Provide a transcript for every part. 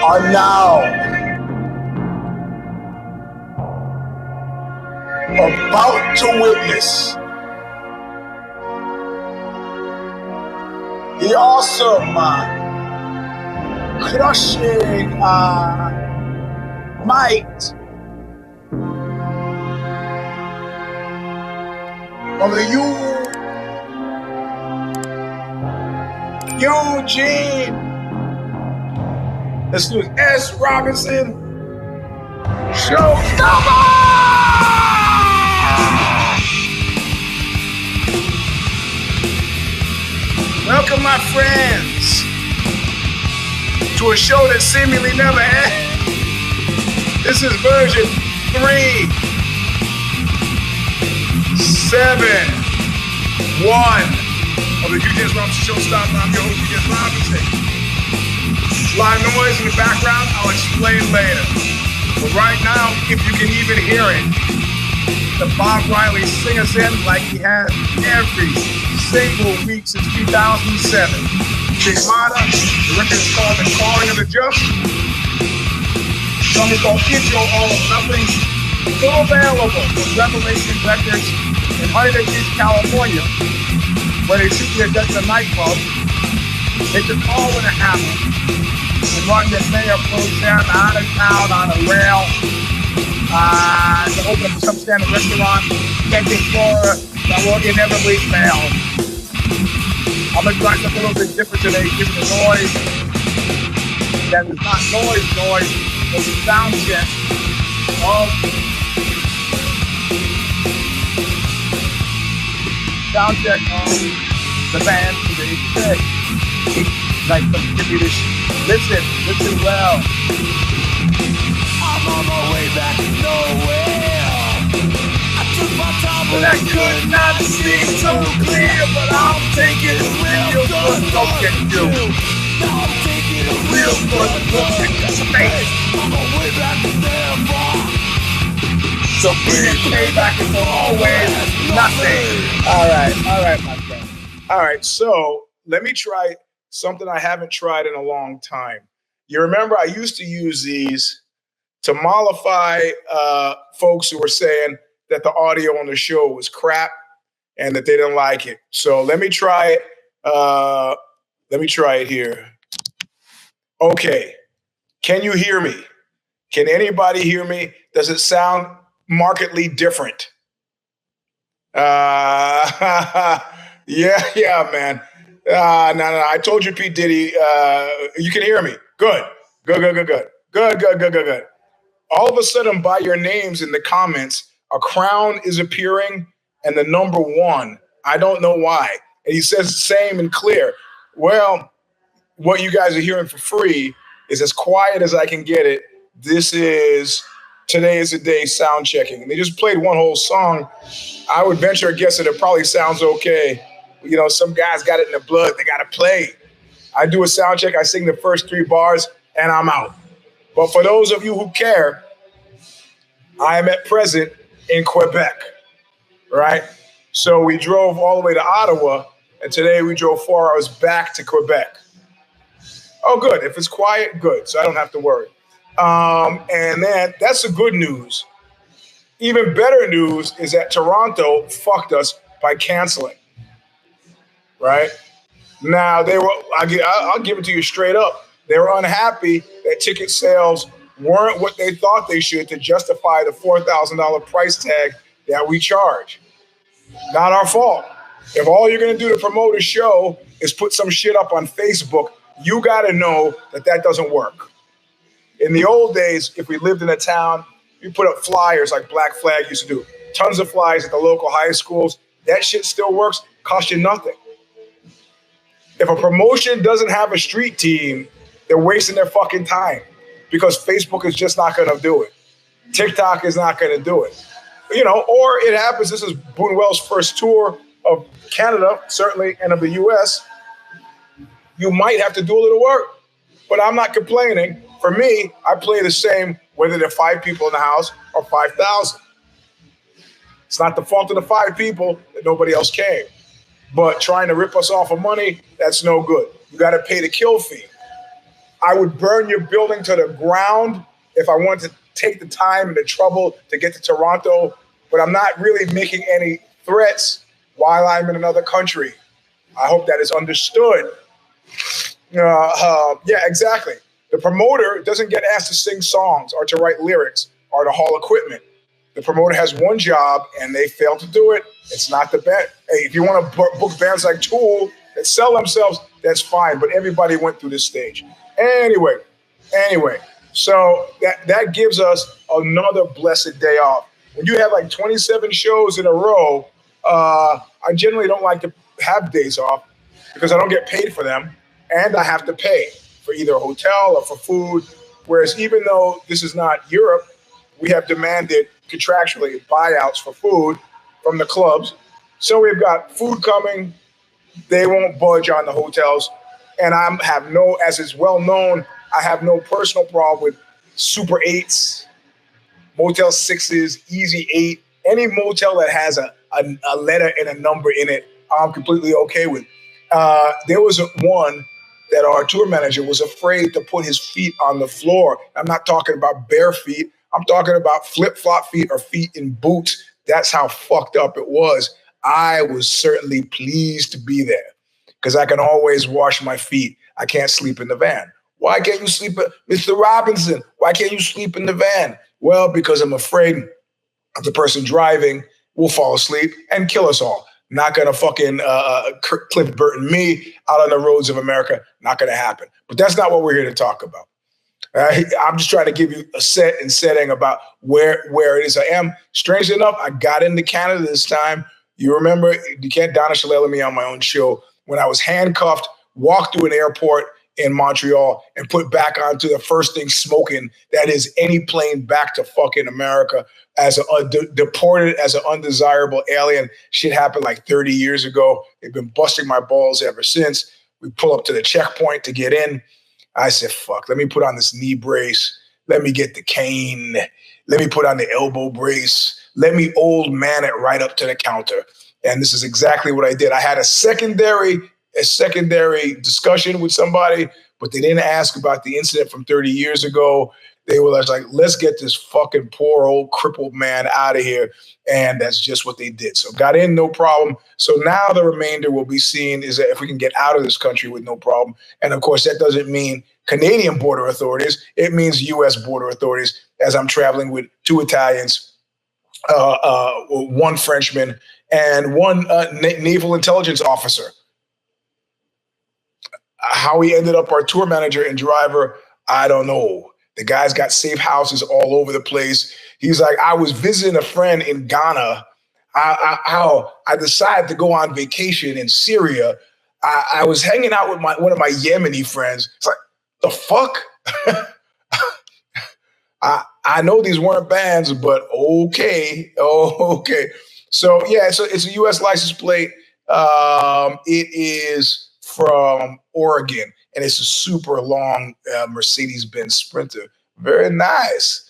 are now about to witness the awesome, crushing might of the Eugene S. Robinson show. Welcome, my friends, to a show that seemingly never ends. This is version 371 of the Eugene S. Robinson Show. Stomper. I'm your host, Eugene S. Robinson. A lot of noise in the background. I'll explain later. But right now, if you can even hear it, the Bob Riley sing us in like he has every single week since 2007. Stigmata, the record is called The Calling of the Just. The song is called Intro All of Nothing. Still available on Revelation Records in Huntington Beach, California, where they shoot their death in a nightclub. They took all with a hammer and run their mayor pro down out of town on a rail to open up a substandard restaurant, second floor that will inevitably fail. I'm going to try something a little bit different today, given the noise. That is not noise, but the sound check of the band today. Like, give me this. Listen well. I'm on my way back to nowhere. I took my time, But I could not see so clear, but I'll take it real good. Look at you. Now I'm taking a Real good look at your face. I'm on my way back to there, So please pay back and for always nothing. All right, my friend. All right, so let me try something I haven't tried in a long time. You remember I used to use these to mollify folks who were saying that the audio on the show was crap and that they didn't like it. So let me try it. Let me try it here. Okay. Can you hear me? Can anybody hear me? Does it sound markedly different? Yeah, man. No. I told you, P. Diddy, you can hear me. Good. All of a sudden, by your names in the comments, a crown is appearing and the number 1. I don't know why. And he says same and clear. Well, what you guys are hearing for free is as quiet as I can get it. Today is the day sound checking. And they just played one whole song. I would venture a guess that it probably sounds okay. You know, some guys got it in the blood. They got to play. I do a sound check. I sing the first 3 bars and I'm out. But for those of you who care, I am at present in Quebec, right? So we drove all the way to Ottawa, and today we drove 4 hours back to Quebec. Oh, good. If it's quiet, good. So I don't have to worry. And then that's the good news. Even better news is that Toronto fucked us by canceling, right? Now, I'll give it to you straight up. They were unhappy that ticket sales weren't what they thought they should to justify the $4,000 price tag that we charge. Not our fault. If all you're going to do to promote a show is put some shit up on Facebook, you got to know that doesn't work. In the old days, if we lived in a town, we put up flyers like Black Flag used to do. Tons of flyers at the local high schools. That shit still works, costs you nothing. If a promotion doesn't have a street team, they're wasting their fucking time because Facebook is just not going to do it. TikTok is not going to do it. You know, or it happens. This is Buñuel's first tour of Canada, certainly, and of the U.S. You might have to do a little work, but I'm not complaining. For me, I play the same whether there are 5 people in the house or 5,000. It's not the fault of the 5 people that nobody else came. But trying to rip us off of money, that's no good. You got to pay the kill fee. I would burn your building to the ground if I wanted to take the time and the trouble to get to Toronto, but I'm not really making any threats while I'm in another country. I hope that is understood. Yeah, exactly. The promoter doesn't get asked to sing songs or to write lyrics or to haul equipment. The promoter has one job and they fail to do it. It's not the band. Hey, if you want to book bands like Tool that sell themselves, that's fine. But everybody went through this stage. Anyway, so that gives us another blessed day off. When you have like 27 shows in a row, I generally don't like to have days off because I don't get paid for them and I have to pay for either a hotel or for food. Whereas even though this is not Europe, we have demanded contractually buyouts for food from the clubs. So we've got food coming. They won't budge on the hotels. And as is well known, I have no personal problem with Super 8s, Motel 6s, Easy 8, any motel that has a letter and a number in it, I'm completely okay with. There was one that our tour manager was afraid to put his feet on the floor. I'm not talking about bare feet. I'm talking about flip-flop feet or feet in boots. That's how fucked up it was. I was certainly pleased to be there because I can always wash my feet. I can't sleep in the van. Why can't you sleep, Mr. Robinson? Why can't you sleep in the van? Well, because I'm afraid the person driving will fall asleep and kill us all. Not gonna fucking Cliff Burton me out on the roads of America. Not gonna happen. But that's not what we're here to talk about. I'm just trying to give you a setting about where it is I am. Strangely enough, I got into Canada this time. You remember, you can't Donna Shalala me on my own show when I was handcuffed, walked through an airport in Montreal and put back onto the first thing smoking, that is any plane back to fucking America as deported as an undesirable alien. Shit happened like 30 years ago. They've been busting my balls ever since. We pull up to the checkpoint to get in. I said, fuck, let me put on this knee brace. Let me get the cane. Let me put on the elbow brace. Let me old man it right up to the counter. And this is exactly what I did. I had a secondary discussion with somebody, but they didn't ask about the incident from 30 years ago. They were like, let's get this fucking poor old crippled man out of here. And that's just what they did. So got in, no problem. So now the remainder will be seen is that if we can get out of this country with no problem. And of course, that doesn't mean Canadian border authorities. It means U.S. border authorities, as I'm traveling with 2 Italians, 1 Frenchman, and 1 naval intelligence officer. How he ended up our tour manager and driver, I don't know. The guy's got safe houses all over the place. He's like, I was visiting a friend in Ghana. I decided to go on vacation in Syria. I was hanging out with one of my Yemeni friends. It's like, the fuck? I know these weren't bands, but okay. So yeah, it's a U.S. license plate. It is from Oregon, and it's a super long Mercedes-Benz Sprinter. Very nice.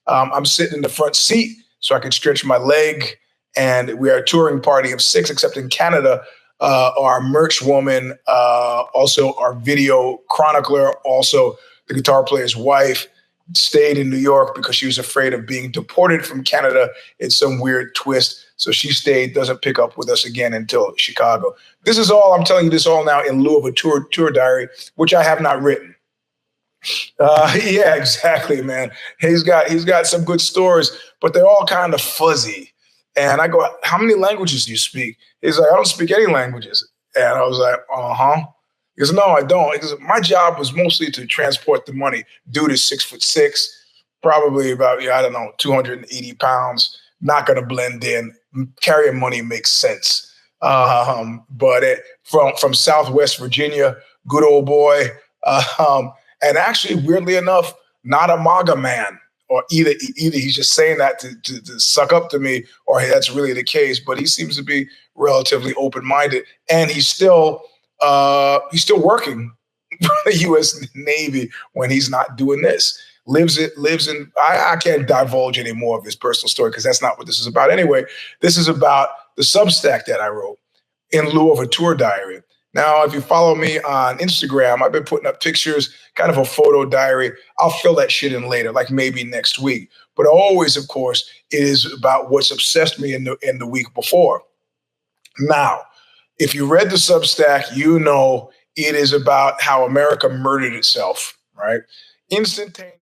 I'm sitting in the front seat so I can stretch my leg, and we are a touring party of 6, except in Canada, our merch woman, also our video chronicler, also the guitar player's wife, stayed in New York because she was afraid of being deported from Canada in some weird twist. So she stayed, doesn't pick up with us again until Chicago. This is all, I'm telling you this all now in lieu of a tour diary, which I have not written. Yeah, exactly, man. He's got some good stories, but they're all kind of fuzzy. And I go, how many languages do you speak? He's like, I don't speak any languages. And I was like, uh-huh. He goes, no, I don't. He goes, my job was mostly to transport the money. Dude is 6'6", probably about, 280 pounds, not going to blend in. Carrying money makes sense. But from Southwest Virginia, good old boy. And actually, weirdly enough, not a MAGA man. Or either he's just saying that to suck up to me, or that's really the case. But he seems to be relatively open-minded, and he's still working for the U.S. Navy when he's not doing this. Lives in. I can't divulge any more of his personal story because that's not what this is about. Anyway, this is about the Substack that I wrote in lieu of a tour diary. Now, if you follow me on Instagram, I've been putting up pictures, kind of a photo diary. I'll fill that shit in later, like maybe next week. But always, of course, it is about what's obsessed me in the week before. Now, if you read the Substack, you know it is about how America murdered itself, right? Instantaneous.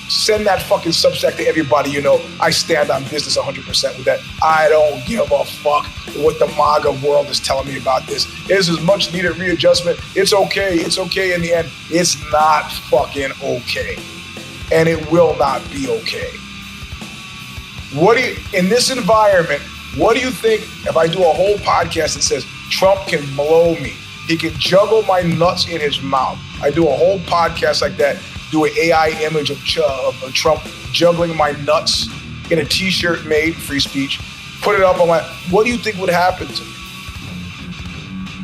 Send that fucking Substack to everybody you know. I stand on business 100% with that. I don't give a fuck what the MAGA world is telling me about this. This is much needed readjustment. It's okay. It's okay in the end. It's not fucking okay. And it will not be okay. In this environment, what do you think if I do a whole podcast that says Trump can blow me? He can juggle my nuts in his mouth. I do a whole podcast like that. Do an AI image of Trump juggling my nuts in a t-shirt made, free speech, put it up on what do you think would happen to me?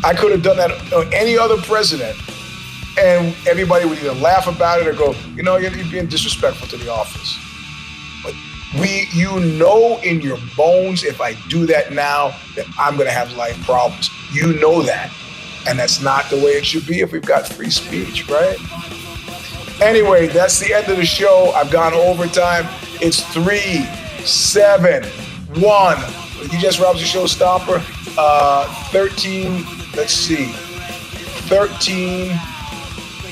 I could have done that on any other president, and everybody would either laugh about it or go, you're being disrespectful to the office. But you know in your bones, if I do that now, that I'm going to have life problems. You know that. And that's not the way it should be if we've got free speech, right? Anyway, that's the end of the show. I've gone overtime. It's 3-7-1. Eugene S. Robinson Show Stomper.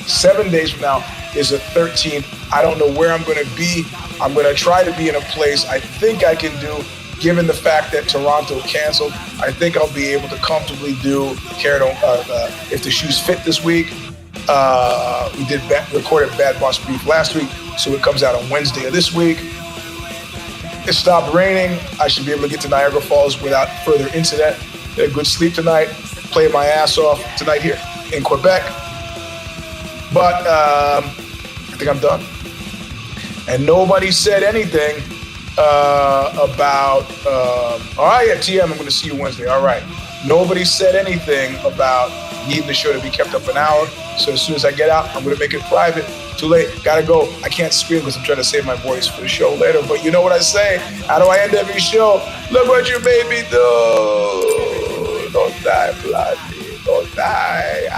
7 days from now is the 13th. I don't know where I'm going to be. I'm going to try to be in a place I think I can do, given the fact that Toronto canceled. I think I'll be able to comfortably do If the Shoes Fit this week. We recorded Bad Boss Beef last week, so it comes out on Wednesday of this week. It stopped raining. I should be able to get to Niagara Falls without further incident. Get a good sleep tonight. Play my ass off tonight here in Quebec. But I think I'm done. And nobody said anything about, all right, yeah, TM, I'm going to see you Wednesday. All right. Nobody said anything about needing the show to be kept up an hour. So as soon as I get out, I'm going to make it private. Too late. Got to go. I can't scream because I'm trying to save my voice for the show later. But you know what I say? How do I end every show? Look what you made me do. Don't die, bloody. Don't die.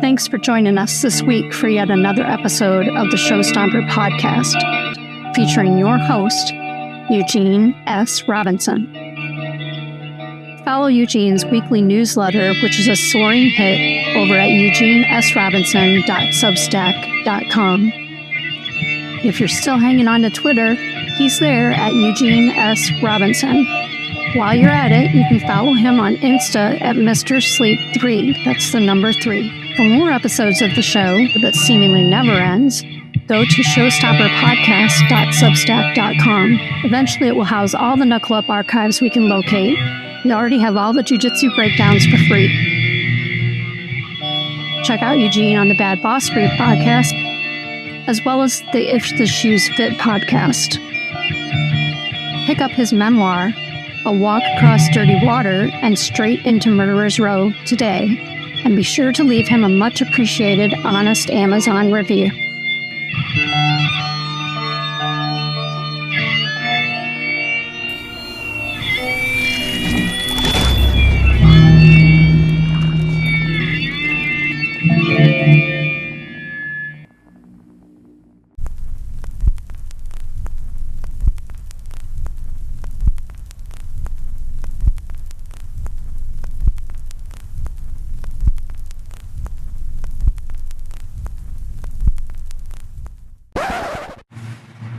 Thanks for joining us this week for yet another episode of the Show Stomper podcast, featuring your host, Eugene S. Robinson. Follow Eugene's weekly newsletter, which is a soaring hit, over at eugenesrobinson.substack.com. If you're still hanging on to Twitter, he's there at Eugene S. Robinson. While you're at it, you can follow him on Insta at Mr. Sleep 3. That's the number 3. For more episodes of the show that seemingly never ends, go to showstopperpodcast.substack.com. Eventually, it will house all the Knuckle Up archives we can locate. We already have all the jiu-jitsu breakdowns for free. Check out Eugene on the Bad Boss Brief podcast, as well as the If the Shoes Fit podcast. Pick up his memoir, A Walk Across Dirty Water and Straight into Murderer's Row, today, and be sure to leave him a much appreciated, honest Amazon review.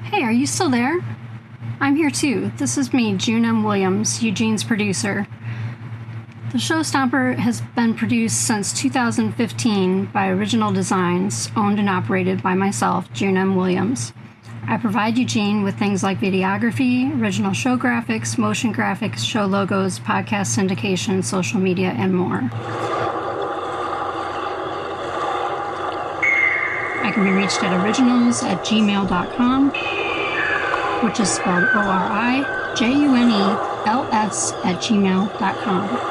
Hey, are you still there? I'm here too. This is me, June M. Williams, Eugene's producer. The Show Stomper has been produced since 2015 by Original Designs, owned and operated by myself, June M. Williams. I provide Eugene with things like videography, original show graphics, motion graphics, show logos, podcast syndication, social media, and more. I can be reached at orijunels@gmail.com, which is spelled ORIJUNELS@gmail.com.